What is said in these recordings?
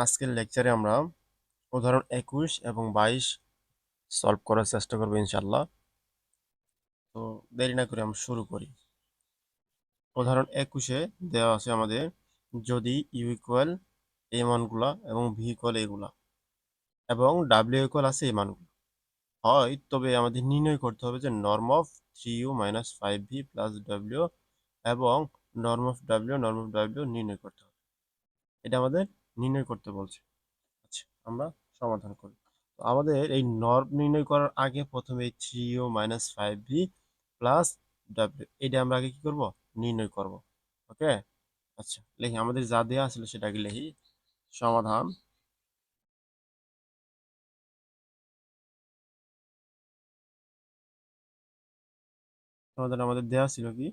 আজকের লেকচারে আমরা উদাহরণ 21 এবং 22 সলভ করার চেষ্টা করবো ইনশাল্লাহ। তো দেরি না করে আমরা শুরু করি। উদাহরণ 21-এ দেওয়া আছে আমাদের, যদি ইউ ইকুয়াল এই মানগুলা এবং ভি ইকুয়াল এগুলা এবং ডাব্লিউ ইকুয়াল আছে এই মানগুলো হয়, তবে আমাদের নির্ণয় করতে হবে যে norm of 3u minus 5v plus W এবং নর্ম অফ ডাব্লিউ নির্ণয় করতে হবে। এটা আমাদের নির্ণয় করতে বলছে। আচ্ছা, আমরা সমাধান করি। তো আমাদের এই নর্ম নির্ণয় করার আগে প্রথমে 3u minus 5v plus W এটা আমরা আগে কি করব, নির্ণয় করব। ওকে, আচ্ছা লিখি, আমাদের যা দেওয়া আসলে সেটা আগে লিখি। সমাধান সমাধান আমাদের দেওয়া ছিল কি,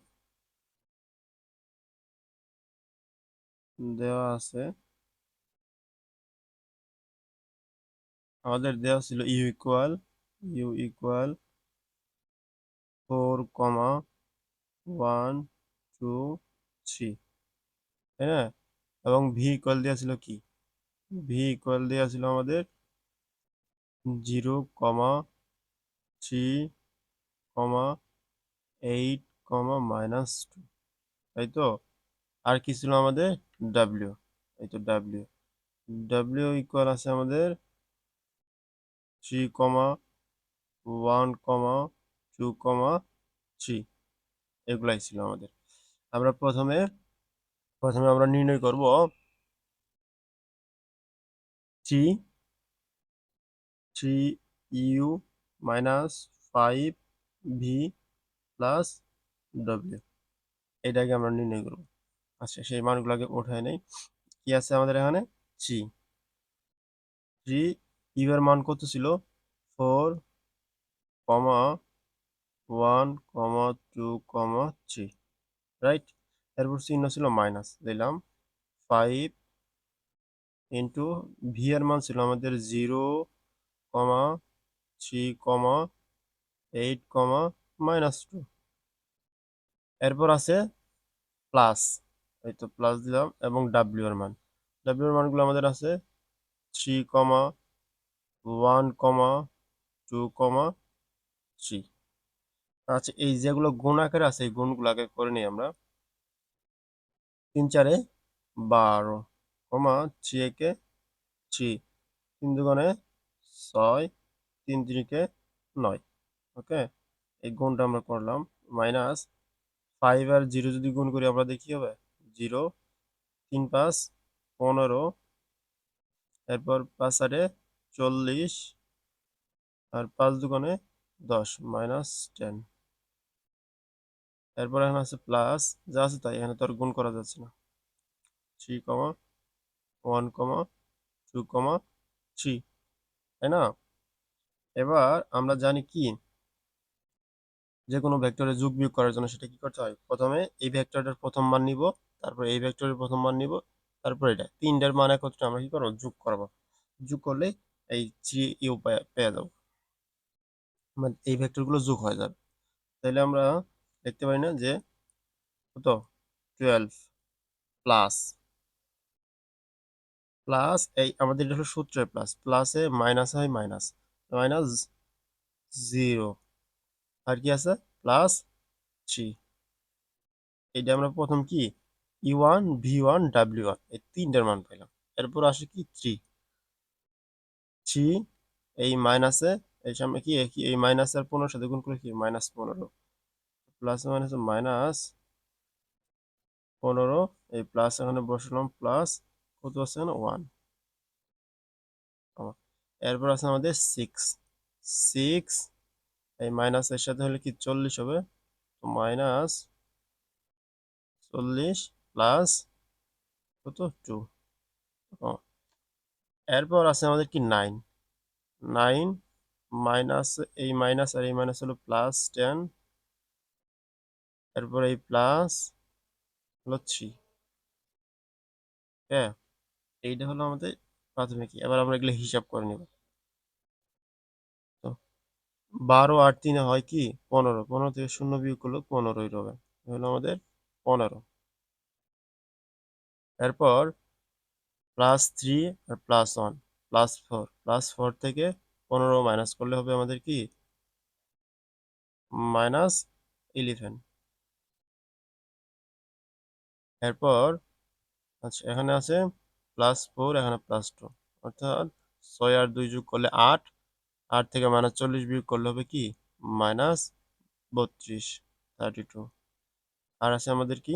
দেওয়া আছে আমাদের দেওয়া ছিল ইউ ইকুয়াল 4,1,2,3, তাই না? এবং ভি ইকুয়াল দেওয়া ছিল কি, ভি ইকুয়াল দেওয়া ছিল আমাদের 0,3,8,-2, তাই তো? আর কি ছিল আমাদের, ডাব্লিউ, এই তো ডাব্লিউ, ডাব্লিউ ইকুয়াল আছে আমাদের 3,1,2,3, এগুলাই ছিল আমাদের। আমরা প্রথমে প্রথমে আমরা নির্ণয় করব three three u minus 5v plus ডাব্লিউ, এটাকে আমরা নির্ণয় করব। আচ্ছা, সেই মানগুলোকে উঠায় নেই। কি আছে আমাদের এখানে, থ্রি থ্রি ইউ এর মান কত ছিল, 4,1,2,3, রাইট? এরপর চিহ্ন ছিল মাইনাস, দিলাম 5 ইন্টু ভি এর মান ছিল আমাদের 0,3,8, এরপর আছে প্লাস, এই তো প্লাস দিলাম, এবং ডাব্লিউ এর মানগুলো আমাদের আছে 3,1,2,3। আচ্ছা, এই যেগুলো গুণ আকারে আছে এই গুণগুলো আগে করে নিই আমরা। 3 4 12, 3 1 3, 3 2 6, 3 3 9। ওকে, এই গুণটা আমরা করলাম। মাইনাস 5 আর 0 যদি গুণ করি আমরা দেখি হবে 0, 3 5 15, এরপর 5 8 40, আর 5 2 10, -10। এরপর এখানে আছে প্লাস, যা আছে তাই, এখানে তো আর গুণ করা যাচ্ছে না। 3,1,2,3, তাই না? এবার আমরা জানি কি, যে কোনো ভেক্টরের যোগ বিয়োগ করার জন্য সেটা কি করতে হয়, প্রথমে এই ভেক্টরটার প্রথম মান নিব, তারপর এই ভেক্টরের প্রথম মান নিব, তারপর এটা তিনটার মান একত্রে আমরা কি করবো, যোগ করব। যোগ করলে এই 3u পেয়ে যাবো, মানে এই ভেক্টরগুলো যোগ হয়ে যাবে। তাহলে আমরা দেখতে পারি না যে কত, 12 প্লাস প্লাস, এই আমাদের এটা হলো সূত্রে প্লাস, প্লাসে মাইনাস হয় মাইনাস, মাইনাস 0, আর কি আছে প্লাস 3। এটা আমরা প্রথম কি E1 V1 W1 এই তিনটার মান পেলাম। এরপর আসে কি 3 এই মাইনাসে, এই সামনে কি এই মাইনাস আর 15 সাথে গুণ করে কি -15, প্লাস মাইনাস -15, এই প্লাস এখানে বসালাম, প্লাস কত আছে না 1। এরপর আছে আমাদের 6 এই মাইনাস এর সাথে হলে কি 40 হবে, তো -40 প্লাস কত 2। এরপর আছে আমাদের কি 9 মাইনাস, এই মাইনাস আর এই মাইনাস হলো +10, এরপর এই প্লাস হলো 3। হ্যাঁ, এইটা হলো আমাদের প্রাথমিক। এবার আমরা এগুলো হিসাব করে নিব। তো 12 আর 3 হয় কি 15, 15 থেকে 0 বিয়োগ করলে 15ই হবে, হলো আমাদের 15। এরপর +3 আর +1 +4 +4 থেকে 15 মাইনাস করলে হবে আমাদের কি -11। এরপর আচ্ছা এখানে আছে +4 এখানে +2 অর্থাৎ 6 আর 2 যোগ করলে 8, 8 থেকে -40 বিয়োগ করলে হবে কি -32 32। আর আছে আমাদের কি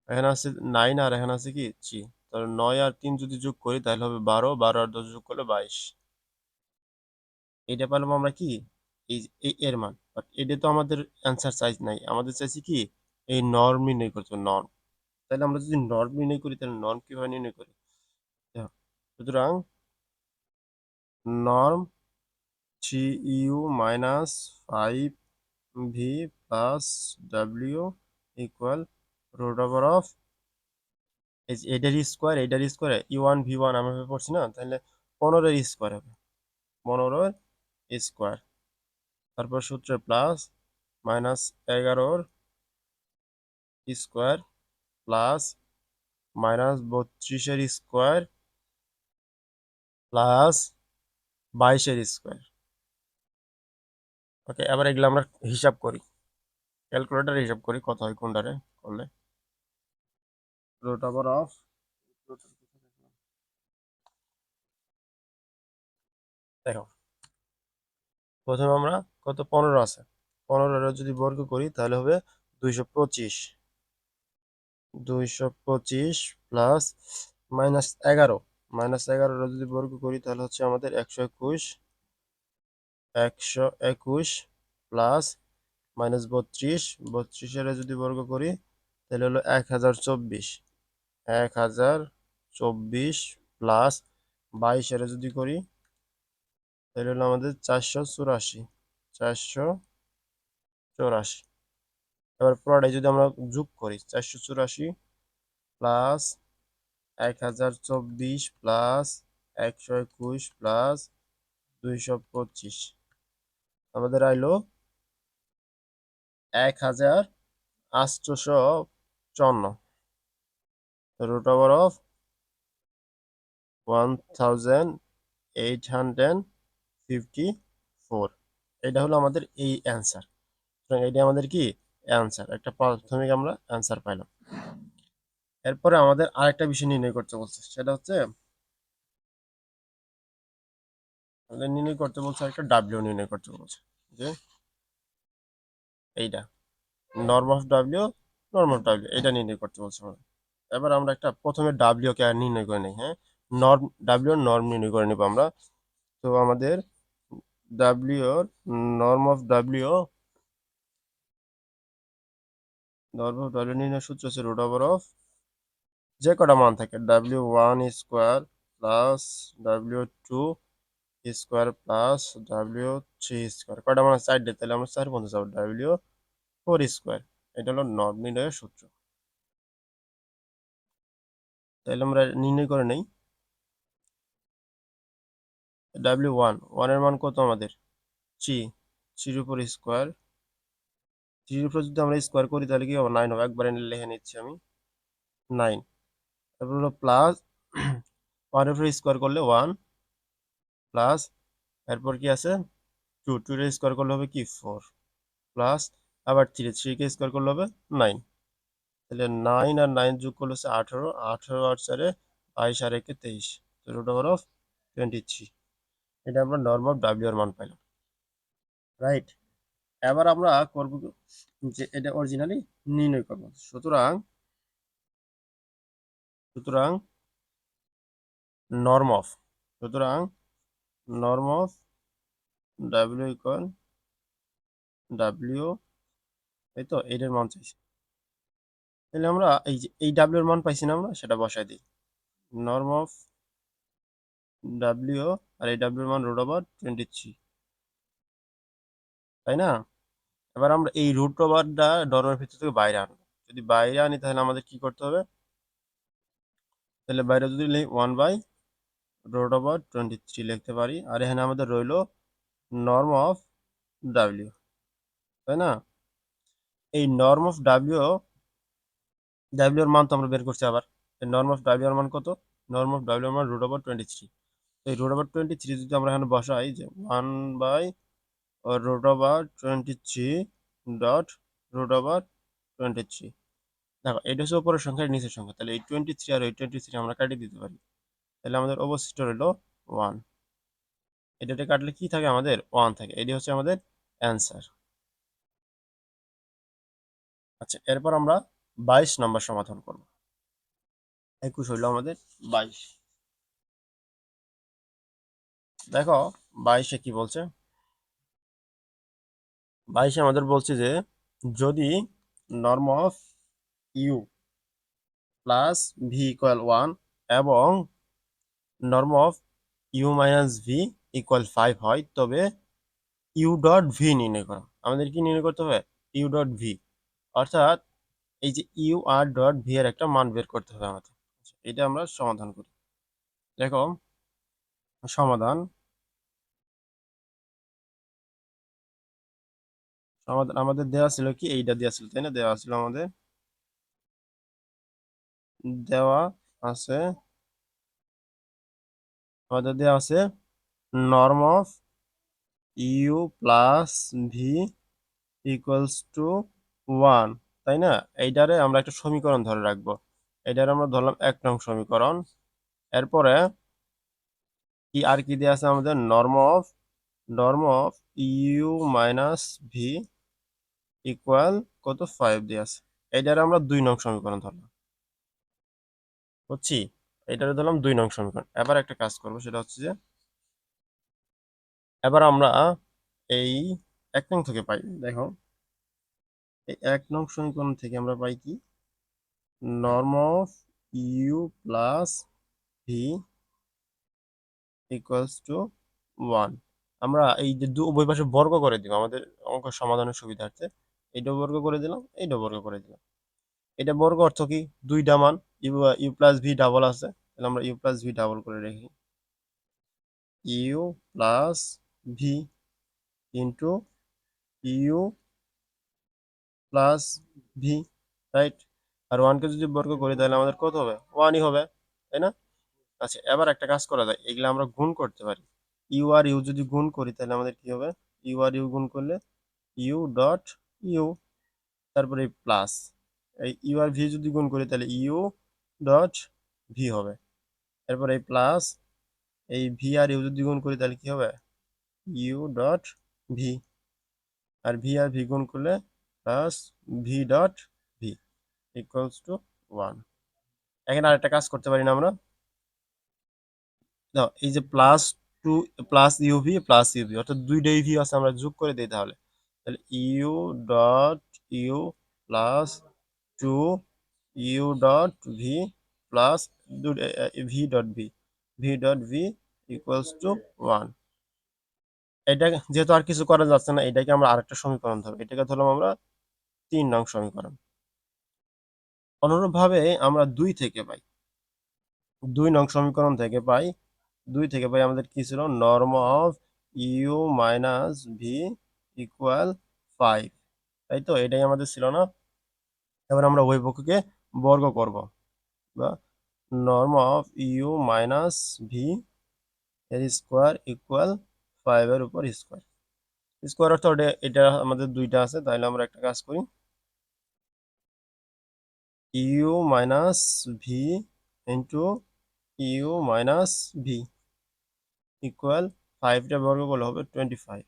এখানে আছে 9 আর এখানে আছে কি 3, তাহলে 9 আর 3 যদি যোগ করি তাহলে হবে 12, 12 আর 10 যোগ করলে 22। এটা পেলাম আমরা কি এর মান, বাট এটা তো আমাদের অ্যান্সার চাই নাই, আমাদের চাইছি কি এই নর্ম নির্ণয় করতে হবে, নর্ম। তাহলে আমরা যদি নর্ম নির্ণয় করি তাহলে নর্ম কিভাবে নির্ণয় করি? দেখো, সুতরাং norm 3u minus 5v plus w equal root over of এটার স্কোয়ার u1v1 আমরা পড়ছি না, তাহলে 15 এর স্কোয়ার হবে, 15 স্কোয়ার, তারপর সূত্রে plus -11 square plus -32 square plus 22 square. Okay, এবার এগুলো আমরা হিসাব করি, ক্যালকুলেটারে হিসাব করি কত হয় কোনটারে করলে। রুট ওভার অফ, দেখো প্রথমে আমরা কত 15 আছে, 15 যদি বর্গ করি তাহলে হবে 225, 225 প্লাস -11, -11 যদি বর্গ করি তাহলে হচ্ছে আমাদের 121, 121 প্লাস -32, 32 যদি বর্গ করি তাহলে হলো 1024, 1024 প্লাস 22 যদি করি তাহলে হলো আমাদের 484, 484। এবার পুরোটাই যদি আমরা যোগ করি 484 প্লাস 1024 প্লাস 121 প্লাস 225, আমাদের আইলো 1854, রুট ওভার অফ 1854। এটা হলো আমাদের এই অ্যান্সার। সুতরাং এটা আমাদের কি অ্যান্সার, একটা প্রাথমিক আমরা অ্যান্সার পাইলাম। এরপরে আমাদের আরেকটা বিষয় নির্ণয় করতে বলছে, সেটা হচ্ছে আমাদের নির্ণয় করতে বলছে একটা ডাব্লিউ নির্ণয় করতে বলছে, যে এইটা নর্ম অফ ডাব্লিউ এটা নির্ণয় করতে বলছে আমাদের। এবার আমরা একটা প্রথমে ডাব্লিউ কে নির্ণয় করে নিই, হ্যাঁ নর্ম নির্ণয় করে নিব আমরা। তো আমাদের ডাব্লিউ নর্ম অফ ডাব্লিউ নির্ণয় সূত্র হচ্ছে রুট ওভার অফ যে কটা মান থাকে w1 square plus w2 square plus w3 square, কটা মান 4 দিয়ে, তাহলে আমরা 4 পর্যন্ত যাবো, w4 স্কোয়ার। এটা হলো নর্ম নির্ণয়ের সূত্র। তাহলে আমরা নির্ণয় করে নেই w1 এর মান কত আমাদের 3, 3 উপর স্কোয়ার, 3 উপর যদি আমরা স্কোয়ার করি তাহলে কি হবে 9 হবে, একবারে লিখে নিচ্ছি আমি 9। তারপর হলো প্লাস 1 উপর স্কোয়ার করলে 1 প্লাস, এরপর কি আছে 2, 2 এর স্কোয়ার করলে হবে কি 4 প্লাস আবার 3, 3 কে স্কোয়ার করলে হবে 9, তাহলে 9 আর 9 যোগ করলে হচ্ছে 18, 18 আর 4 22 আর 1 23, রুট ওভার অফ 23। এটা আমরা নর্ম অফ ডাব্লিউ এর মান পাইলাম, রাইট। এবার আমরা করব যে এটা অরিজিনালি নির্ণয় করব। সুতরাং সুতরাং নর্ম অফ সুতরাং norm of W equal W, এই তো এটার মান চাইছি, তাহলে আমরা এই যে এই ডাব্লিউ এর মান পাইছি না, আমরা সেটা বসাই দিই। নর্ম অফ ডাব্লিউ আর এই ডাব্লিউ এর মান রুট ওভার 23, তাই না? এবার আমরা এই রুট ওভারটা নর্মের ভিতর থেকে বাইরে আনবো, যদি বাইরে আনি তাহলে আমাদের কি করতে হবে, তাহলে বাইরে যদি 1/√23 লিখতে পারি, আর এখানে আমাদের রইল নর্ম অফ ডাব্লিউ, তাই না? এই নর্ম অফ ডাব্লিউ এর মান তো আমরা বের করছি, আবার নর্ম অফ ডাব্লিউ এর মান কত নর্ম অফ ডাব্লিউ আমার √23। এই √23 যদি আমরা এখানে বসাই যে 1/√23 ডট √23। দেখো এটা হচ্ছে উপরের সংখ্যা নিচের সংখ্যা, তাহলে এই 23 আর এই 23 আমরা কাটিয়ে দিতে পারি, তাহলে আমাদের অবশিষ্ট রইল 1। এটা কাটলে কি থাকে আমাদের 1 থাকে, এটি হচ্ছে আমাদের অ্যান্সার। আচ্ছা, এরপর আমরা 22 নম্বর সমাধান করব। 21 হইল আমাদের 22। দেখো 22-এ কি বলছে, 22-এ আমাদের বলছে যে যদি norm of u plus v equal 1 এবং norm of u minus v equal 5 হয়, তবে ইউ ডট ভি নির্ণয় করা। আমাদের কি নির্ণয় করতে হবে? ইউ ডট ভি, অর্থাৎ এই যে ইউ আর ডট ভি এর একটা মান বের করতে হবে আমাদের। এটা আমরা সমাধান করি। দেখো সমাধান সমাধান আমাদের দেওয়া ছিল কি, এইটা দেওয়া ছিল, তাই না? দেওয়া ছিল আমাদের, দেওয়া আছে আমাদের দেওয়া আছে norm of u plus v equals to 1, তাই না? এইটারে আমরা একটা সমীকরণ ধরে রাখবো। এইটারে আমরা ধরলাম 1 নং সমীকরণ। এরপরে কি আর কি দেওয়া আছে আমাদের? Norm of u minus v equal কত? 5 দেওয়া আছে। এইটারে আমরা 2 নং সমীকরণ ধরলাম, বুঝছি? এইটারে ধরলাম 2 নং সমীকরণ। এবার একটা কাজ করবো, সেটা হচ্ছে যে এবার আমরা এই 1 নং থেকে পাই, দেখো এই 1 নং সমীকরণ থেকে আমরা পাই কি, norm of u plus v equals to 1। আমরা এই যে উভয় পাশে বর্গ করে দিব আমাদের অঙ্ক সমাধানের সুবিধার্থে। এইটা বর্গ করে দিলাম, এইটা বর্গ করে দিলাম। এটা বর্গ অর্থ কি, দুইটা মান, U U plus V double আছে, তাহলে আমরা ইউ প্লাস ভি ডাবল করে রাখি, U plus V into U plus V, right? আর 1কে যদি বর্গ করি তাহলে আমাদের কত হবে? 1ই হবে, তাই না? আচ্ছা, এবার একটা কাজ করা যায়, এগুলো আমরা গুণ করতে পারি। ইউ আর ইউ যদি গুণ করি তাহলে আমাদের কি হবে? ইউ আর ইউ গুণ করলে ইউ ডট ইউ, তারপরে প্লাস এই ইউ আর ভি যদি গুণ করি তাহলে ইউ ডট ভি হবে। এরপর এই প্লাস এই ভি আর ইউ যদি গুণ করি তাহলে কি হবে? You dot V, R V R V গুণ করলে plus V dot v equals to 1। এখানে আরেকটা কাজ করতে পারি না আমরা? দাও, এই যে two plus uv plus uv, অর্থাৎ দুইটা ইউভি আছে, আমরা যোগ করে দিই তাহলে। তাহলে u dot u plus two you dot v plus V dot v, v dot v equals to 1। এটা যেহেতু আর কিছু করা যাচ্ছে না, এটাকে আমরা আরেকটা সমীকরণ ধরবো, এটাকে ধরলাম আমরা 3 নং সমীকরণ। অনুরূপভাবে আমরা 2 নং সমীকরণ থেকে পাই, 2 থেকে পাই আমাদের কি ছিল? Norm of u minus v equal 5, তাই তো? এটাই আমাদের ছিল না? এবার আমরা উভয় পক্ষকে বর্গ করব, বা norm of u minus v এর স্কোয়ার ইকুয়াল 5 এর উপর স্কোয়ার। স্কোয়ার অর্থ এটা আমাদের দুইটা আছে, তাহলে আমরা একটা কাজ করি, u minus v into u minus v equal 5টা বর্গ করলে হবে 25।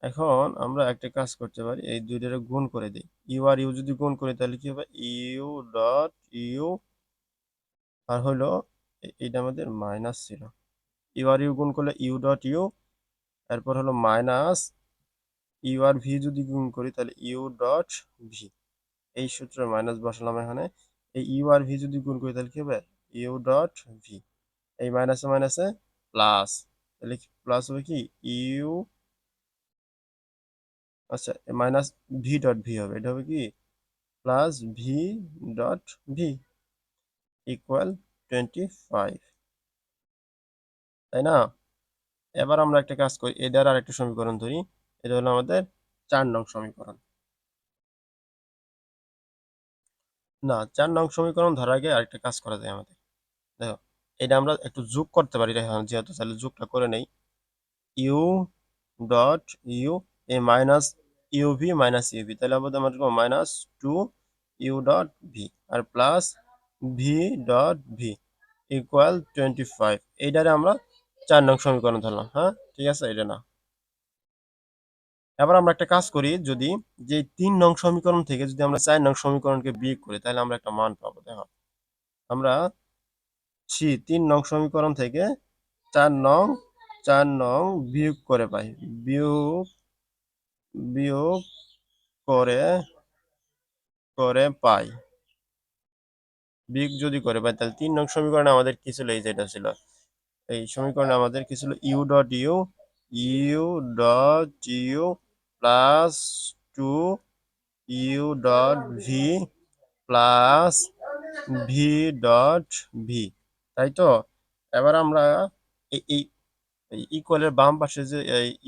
এখন আমরা একটা কাজ করতে পারি, এই দুইটারে গুণ করে দিই। ইউ আর ইউ যদি গুণ করি তাহলে কি হবে? ইউ ডট ইউ, আর হলো এইটা আমাদের মাইনাস ছিল, ইউ আর ইউ গুণ করলে ইউ ডট ইউ, এরপর হলো মাইনাস ইউ আর ভি যদি গুণ করি তাহলে ইউ ডট ভি। এই সূত্রে মাইনাস বসালাম এখানে। এই ইউ আর ভি যদি গুণ করি তাহলে কি হবে? You dot V. এই মাইনাসে মাইনাসে প্লাস, তাহলে প্লাস হবে কি ইউ, আচ্ছা মাইনাস ভি ডট ভি হবে, এটা হবে কি plus V dot V equal 25, তাই না? এবার আমরা একটা কাজ করি, এটার আর একটা সমীকরণ ধরি, এটা হলো আমাদের 4 নং সমীকরণ। না, 4 নং সমীকরণ ধরার আগে আরেকটা কাজ করা যায় আমাদের। এটা আমরা একটু যোগ করতে পারি এখন, যেহেতু তাহলে যোগটা করে নেই। ইউ ডট ইউ এ মাইনাস ইউভি মাইনাস ইউভি, তাহলে আমাদের আমরা minus two you dot V আর plus V dot V equal 25। এইটারে আমরা 4 নং সমীকরণ ধরলাম। হ্যাঁ, ঠিক আছে, এটা না। এবার আমরা একটা কাজ করি, যদি যে 3 নং সমীকরণ থেকে যদি আমরা 4 নং সমীকরণকে বিয়োগ করি, তাহলে আমরা একটা মান পাবো। দেখো, আমরা 3 নং সমীকরণ থেকে 4 নং 4 নং বিয়োগ করে পাই, বিয়োগ বিয়োগ করে করে পাই, বিয়োগ যদি করে পাই, তাহলে 3 নং সমীকরণে আমাদের কি ছিল? এই যেটা ছিল, এই সমীকরণে আমাদের কি ছিল? U dot u you dot u plus two you dot v plus V dot v, তাই তো? এবার আমরা এই এই ইকুয়ালের বাম পাশে যে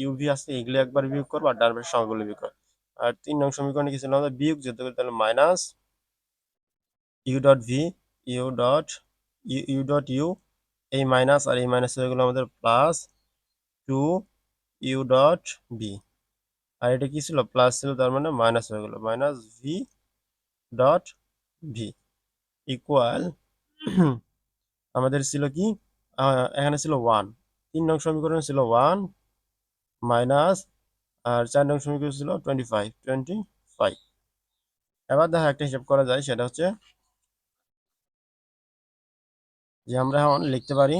ইউভি আছে, এগুলো একবার বিয়োগ করবো আর ডান পাশে সবগুলো বিয়োগ করবো। আর 3 নং সমীকরণে কি ছিল? আমাদের বিয়োগ যেতে হবে, তাহলে minus U dot V U dot U dot U, এই মাইনাস আর এই মাইনাস হয়ে গেলো আমাদের plus two you dot V, আর এটা কি ছিল? প্লাস ছিল, তার মানে মাইনাস হয়ে গেল, minus V dot V equal আমাদের ছিল কি? এখানে ছিল 1, 3 নং সমীকরণ ছিল 1 মাইনাস, আর 4 নং সমীকরণ ছিল 25। এবার দেখা একটা হিসাব করা যায়, সেটা হচ্ছে যে আমরা লিখতে পারি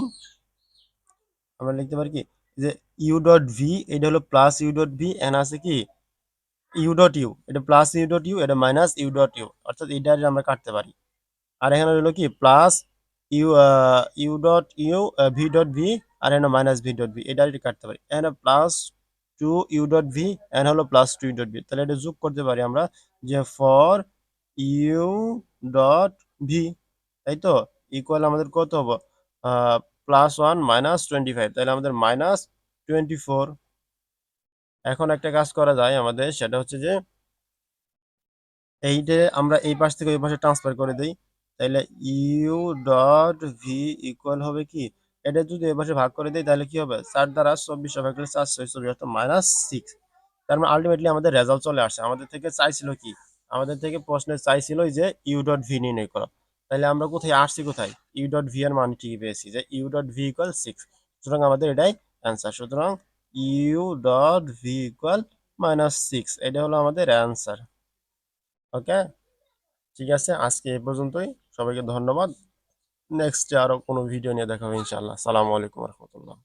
কি, যে ইউ ডট ভি এটা হলো প্লাস ইউ ডট ভি, এন আছে কি ইউ ডট ইউ, এটা প্লাস ইউ ডট ইউ, এটা মাইনাস ইউ ডট ইউ, অর্থাৎ এটা আমরা কাটতে পারি। আর এখানে হলো কি plus U you dot U V dot V, আর এখানে মাইনাস ভি ডট ভি, এটা কাটতে পারি। এখানে plus two you dot V, এখানে হলো plus two you dot V, তাহলে এটা যোগ করতে পারি আমরা, যে ফর ইউ ডট ভি, তাই তো, ইকুয়াল আমাদের কত হবো? +1 -25, তাহলে আমাদের -24। এখন একটা কাজ করা যায় আমাদের, সেটা হচ্ছে যে এইটা আমরা এই পাশ থেকে ওই পাশে ট্রান্সফার করে দিই, তাহলে ইউ ডট ভি ইকুয়াল হবে কি, এটা যদি এই পাশে ভাগ করে দিই, তাহলে কি হবে? 4 দ্বারা 24 ভাগ করলে 4 6 24, অর্থাৎ -6। তার মানে আলটিমেটলি আমাদের রেজাল্ট চলে আসছে। আমাদের থেকে চাইছিল কি, আমাদের থেকে প্রশ্নে চাইছিল যে ইউ ডট ভি নির্ণয় করো, তাহলে আমরা কোথায় আসছি? কোথায়? ইউ ডট ভি এর মান ঠিকই পেয়েছি, যে ইউ ডট ভি ইকুয়াল 6। সুতরাং আমাদের এটাই অ্যান্সার। সুতরাং ইউ ডট ভি ইকুয়াল -6, এটা হলো আমাদের অ্যান্সার। ওকে, ঠিক আছে, আজকে এই পর্যন্তই। সবাইকে ধন্যবাদ। নেক্সটে আরো কোনো ভিডিও নিয়ে দেখা হবে ইনশাআল্লাহ। আসসালামু আলাইকুম রহমতুল্লাহ।